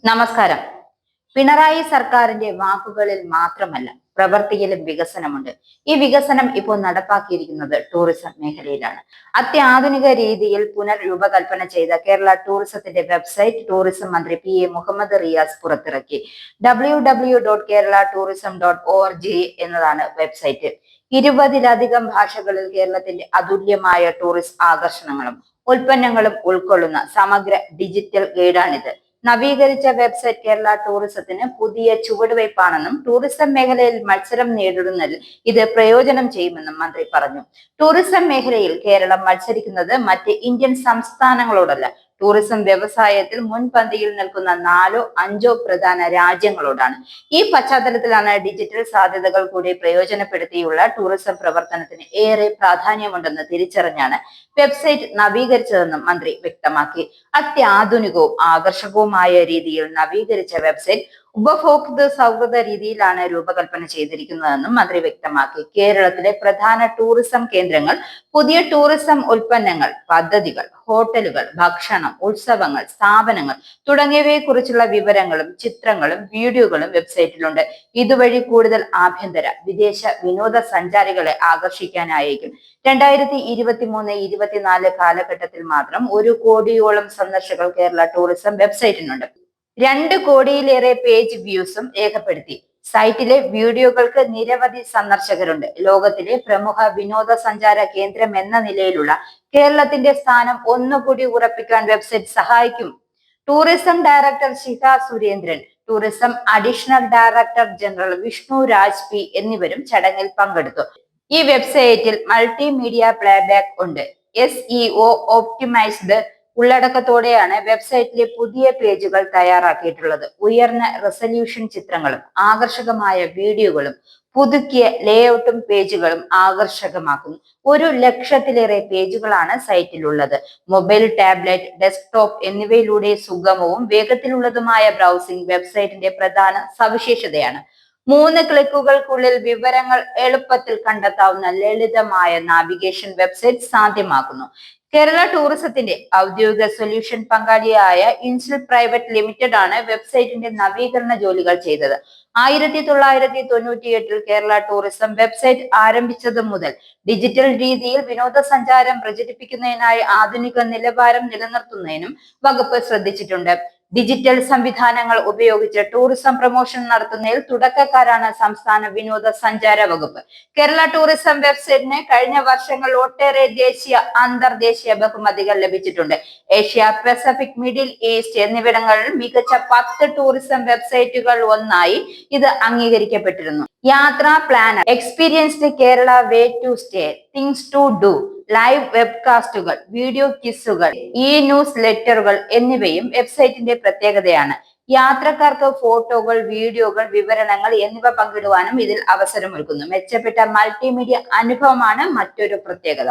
നമസ്കാരം. പിണറായി സർക്കാരിന്റെ വാക്കുകളിൽ മാത്രമല്ല പ്രവൃത്തിയിലും വികസനമുണ്ട്. ഈ വികസനം ഇപ്പോൾ നടപ്പാക്കിയിരിക്കുന്നത് ടൂറിസം മേഖലയിലാണ്. അത്യാധുനിക രീതിയിൽ പുനർരൂപകൽപ്പന ചെയ്ത കേരള ടൂറിസത്തിന്റെ വെബ്സൈറ്റ് ടൂറിസം മന്ത്രി PA മുഹമ്മദ് റിയാസ് പുറത്തിറക്കി. www.kerala-tourism.org എന്നതാണ് വെബ്സൈറ്റ്. 20ലധികം ഭാഷകളിൽ കേരളത്തിന്റെ അതുല്യമായ ടൂറിസ്റ്റ് ആകർഷണങ്ങളും ഉൽപ്പന്നങ്ങളും ഉൾക്കൊള്ളുന്ന സമഗ്ര ഡിജിറ്റൽ ഗൈഡാണിത്. നവീകരിച്ച വെബ്സൈറ്റ് കേരള ടൂറിസത്തിന് പുതിയ ചുവടുവയ്പ്പാണെന്നും ടൂറിസം മേഖലയിൽ മത്സരം നേരിടുന്നതിൽ ഇത് പ്രയോജനം ചെയ്യുമെന്നും മന്ത്രി പറഞ്ഞു. ടൂറിസം മേഖലയിൽ കേരളം മത്സരിക്കുന്നത് മറ്റ് ഇന്ത്യൻ സംസ്ഥാനങ്ങളോടല്ല, ടൂറിസം വ്യവസായത്തിൽ മുൻപന്തിയിൽ നിൽക്കുന്ന 4-5 പ്രധാന രാജ്യങ്ങളോടാണ്. ഈ പശ്ചാത്തലത്തിലാണ് ഡിജിറ്റൽ സാധ്യതകൾ കൂടി പ്രയോജനപ്പെടുത്തിയുള്ള ടൂറിസം പ്രവർത്തനത്തിന് ഏറെ പ്രാധാന്യമുണ്ടെന്ന് തിരിച്ചറിഞ്ഞാണ് വെബ്സൈറ്റ് നവീകരിച്ചതെന്നും മന്ത്രി വ്യക്തമാക്കി. അത്യാധുനികവും ആകർഷകവുമായ രീതിയിൽ നവീകരിച്ച വെബ്സൈറ്റ് ഉപഭോക്തൃ സൗഹൃദ രീതിയിലാണ് രൂപകൽപ്പന ചെയ്തിരിക്കുന്നതെന്നും മന്ത്രി വ്യക്തമാക്കി. കേരളത്തിലെ പ്രധാന ടൂറിസം കേന്ദ്രങ്ങൾ, പുതിയ ടൂറിസം ഉൽപ്പന്നങ്ങൾ, പദ്ധതികൾ, ഹോട്ടലുകൾ, ഭക്ഷണം, ഉത്സവങ്ങൾ, സ്ഥാപനങ്ങൾ തുടങ്ങിയവയെ കുറിച്ചുള്ള വിവരങ്ങളും ചിത്രങ്ങളും വീഡിയോകളും വെബ്സൈറ്റിലുണ്ട്. ഇതുവഴി കൂടുതൽ ആഭ്യന്തര, വിദേശ വിനോദസഞ്ചാരികളെ ആകർഷിക്കാനായിരിക്കും. 2023-24 കാലഘട്ടത്തിൽ മാത്രം 1 കോടിയോളം സന്ദർശകർ കേരള ടൂറിസം വെബ്സൈറ്റിനുണ്ട്. 2 കോടിയിലേറെ പേജ് വ്യൂസും രേഖപ്പെടുത്തി. സൈറ്റിലെ വീഡിയോകൾക്ക് നിരവധി സന്ദർശകരുണ്ട്. ലോകത്തിലെ പ്രമുഖ വിനോദസഞ്ചാര കേന്ദ്രം എന്ന നിലയിലുള്ള കേരളത്തിന്റെ സ്ഥാനം ഒന്നുകൂടി ഉറപ്പിക്കാൻ വെബ്സൈറ്റ് സഹായിക്കും. Tourism director Shikha Surendran, tourism additional director general Vishnu Raj P എന്നിവരും ചടങ്ങിൽ പങ്കെടുത്തു. ഈ വെബ്സൈറ്റിൽ മൾട്ടിമീഡിയ പ്ലേബാക്ക് ഉണ്ട്. SEO ഓപ്റ്റിമൈസ്ഡ് ഉള്ളടക്കത്തോടെയാണ് വെബ്സൈറ്റിലെ പുതിയ പേജുകൾ തയ്യാറാക്കിയിട്ടുള്ളത്. ഉയർന്ന റെസല്യൂഷൻ ചിത്രങ്ങളും ആകർഷകമായ വീഡിയോകളും പുതുക്കിയ ലേഔട്ടും പേജുകളും ആകർഷകമാക്കുന്നു. 1 ലക്ഷത്തിലേറെ പേജുകളാണ് സൈറ്റിലുള്ളത്. മൊബൈൽ, ടാബ്ലറ്റ്, ഡെസ്ക്ടോപ്പ് എന്നിവയിലൂടെ സുഗമവും വേഗത്തിലുള്ളതുമായ ബ്രൗസിംഗ് വെബ്സൈറ്റിന്റെ പ്രധാന സവിശേഷതയാണ്. 3 ക്ലിക്കുകൾക്കുള്ളിൽ വിവരങ്ങൾ എളുപ്പത്തിൽ കണ്ടെത്താവുന്ന ലളിതമായ നാവിഗേഷൻ വെബ്സൈറ്റ് സാധ്യമാക്കുന്നു. കേരള ടൂറിസത്തിന്റെ ഔദ്യോഗിക സൊല്യൂഷൻ പങ്കാളിയായ ഇൻസിൽ പ്രൈവറ്റ് ലിമിറ്റഡ് ആണ് വെബ്സൈറ്റിന്റെ നവീകരണ ജോലികൾ ചെയ്തത്. 1998 കേരള ടൂറിസം വെബ്സൈറ്റ് ആരംഭിച്ചത് മുതൽ ഡിജിറ്റൽ രീതിയിൽ വിനോദസഞ്ചാരം പ്രചരിപ്പിക്കുന്നതിനായി ആധുനിക നിലവാരം നിലനിർത്തുന്നതിനും വകുപ്പ് ശ്രദ്ധിച്ചിട്ടുണ്ട്. ഡിജിറ്റൽ സംവിധാനങ്ങൾ ഉപയോഗിച്ച് ടൂറിസം പ്രൊമോഷൻ നടത്തുന്നതിൽ തുടക്കക്കാരാണ് സംസ്ഥാന വിനോദസഞ്ചാര വകുപ്പ്. കേരള ടൂറിസം വെബ്സൈറ്റിന് കഴിഞ്ഞ വർഷങ്ങളിൽ ഒട്ടേറെ ദേശീയ, അന്തർദേശീയ ബഹുമതികൾ ലഭിച്ചിട്ടുണ്ട്. ഏഷ്യ പസഫിക്, മിഡിൽ ഈസ്റ്റ് എന്നിവിടങ്ങളിൽ മികച്ച 10 ടൂറിസം വെബ്സൈറ്റുകൾ ഒന്നായി ഇത് അംഗീകരിക്കപ്പെട്ടിരുന്നു. യാത്രാ planner, experienced Kerala, way to stay, things to do, live വെബ്കാസ്റ്റുകൾ, വീഡിയോ ക്വിസുകൾ, ന്യൂസ് ലെറ്ററുകൾ എന്നിവയും വെബ്സൈറ്റിന്റെ പ്രത്യേകതയാണ്. യാത്രക്കാർക്ക് ഫോട്ടോകൾ, വീഡിയോകൾ, വിവരണങ്ങൾ എന്നിവ പങ്കിടുവാനും ഇതിൽ അവസരമൊരുക്കുന്നു. മെച്ചപ്പെട്ട മൾട്ടിമീഡിയ അനുഭവമാണ് മറ്റൊരു പ്രത്യേകത.